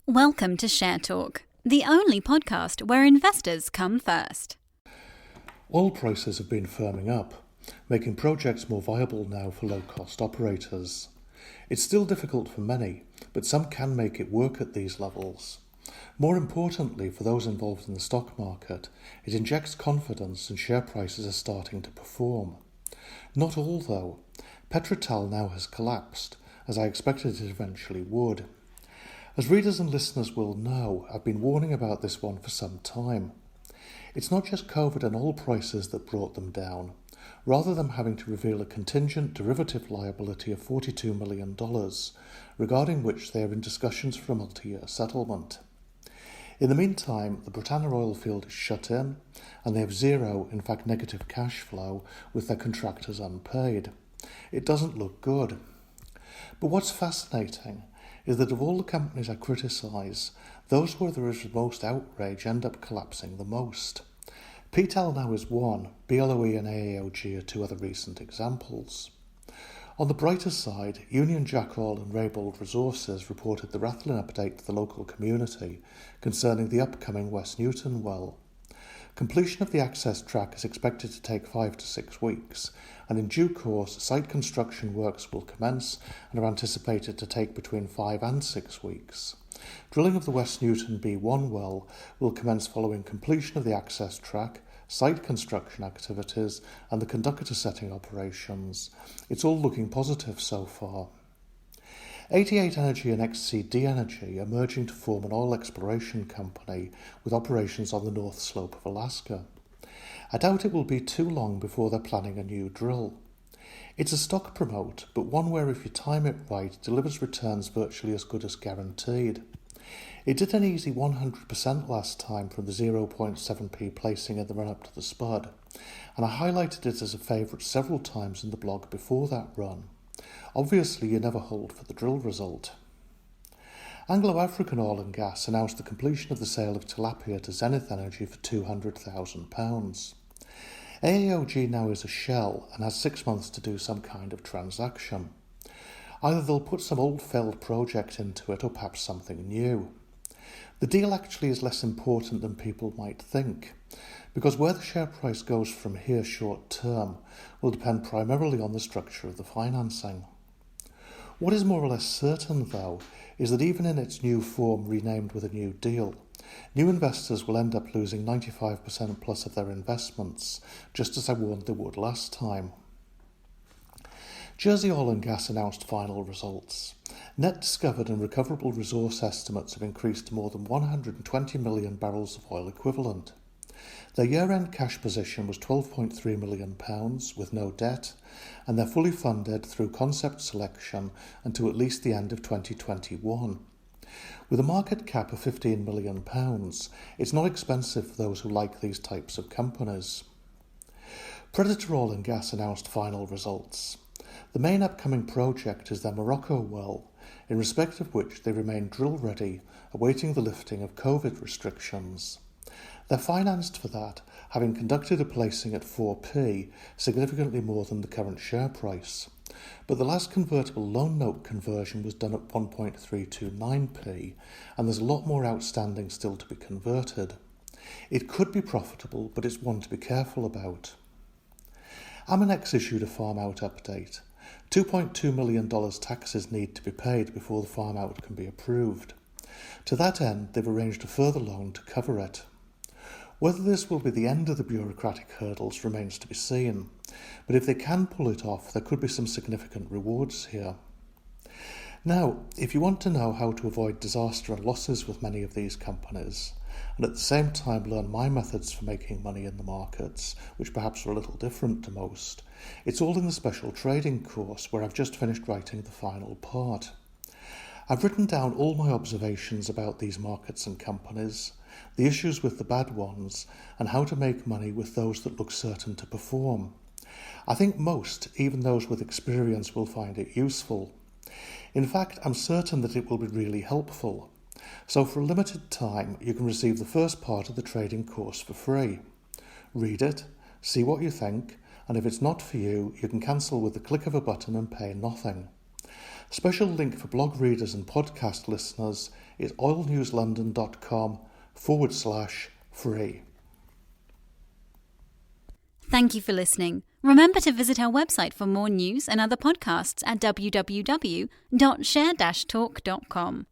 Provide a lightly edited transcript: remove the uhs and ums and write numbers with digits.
Welcome to Share Talk, the only podcast where investors come first. Oil prices have been firming up, making projects more viable now for low-cost operators. It's still difficult for many, but some can make it work at these levels. More importantly, for those involved in the stock market, it injects confidence and share prices are starting to perform. Not all, though. PetroTal now has collapsed, as I expected it eventually would. As readers and listeners will know, I've been warning about this one for some time. It's not just COVID and oil prices that brought them down, rather than having to reveal a contingent derivative liability of $42 million, regarding which they are in discussions for a multi-year settlement. In the meantime, the Britannia oil field is shut in, and they have zero, in fact negative cash flow, with their contractors unpaid. It doesn't look good. But what's fascinating is that of all the companies I criticise, those where there is the most outrage end up collapsing the most. PTAL now is one, BLOE and AAOG are two other recent examples. On the brighter side, Union Jack Oil and Raybould Resources reported the rattling update to the local community concerning the upcoming West Newton well. Completion of the access track is expected to take 5 to 6 weeks, and in due course site construction works will commence and are anticipated to take between 5 and 6 weeks. Drilling of the West Newton B1 well will commence following completion of the access track, site construction activities and the conductor setting operations. It's all looking positive so far. 88 Energy and XCD Energy are merging to form an oil exploration company with operations on the North Slope of Alaska. I doubt it will be too long before they're planning a new drill. It's a stock promote, but one where if you time it right, delivers returns virtually as good as guaranteed. It did an easy 100% last time from the 0.7p placing in the run-up to the spud, and I highlighted it as a favourite several times in the blog before that run. Obviously, you never hold for the drill result. Anglo-African Oil and Gas announced the completion of the sale of tilapia to Zenith Energy for £200,000. AAOG now is a shell and has 6 months to do some kind of transaction. Either they'll put some old failed project into it or perhaps something new. The deal actually is less important than people might think, because where the share price goes from here short term will depend primarily on the structure of the financing. What is more or less certain, though, is that even in its new form renamed with a new deal, new investors will end up losing 95% plus of their investments, just as I warned they would last time. Jersey Oil and Gas announced final results. Net discovered and recoverable resource estimates have increased to more than 120 million barrels of oil equivalent. Their year-end cash position was £12.3 million with no debt, and they're fully funded through concept selection until at least the end of 2021. With a market cap of £15 million, it's not expensive for those who like these types of companies. Predator Oil and Gas announced final results. The main upcoming project is their Morocco well, in respect of which they remain drill-ready, awaiting the lifting of COVID restrictions. They're financed for that, having conducted a placing at 4p, significantly more than the current share price. But the last convertible loan note conversion was done at 1.329p, and there's a lot more outstanding still to be converted. It could be profitable, but it's one to be careful about. Aminex issued a farm-out update. $2.2 million taxes need to be paid before the farm-out can be approved. To that end, they've arranged a further loan to cover it. Whether this will be the end of the bureaucratic hurdles remains to be seen, but if they can pull it off, there could be some significant rewards here. Now, if you want to know how to avoid disaster and losses with many of these companies, and at the same time learn my methods for making money in the markets, which perhaps are a little different to most, it's all in the special trading course where I've just finished writing the final part. I've written down all my observations about these markets and companies, the issues with the bad ones, and how to make money with those that look certain to perform. I think most, even those with experience, will find it useful. In fact, I'm certain that it will be really helpful. So for a limited time, you can receive the first part of the trading course for free. Read it, see what you think, and if it's not for you, you can cancel with the click of a button and pay nothing. Special link for blog readers and podcast listeners is oilnewslondon.com/free. Thank you for listening. Remember to visit our website for more news and other podcasts at www.share-talk.com.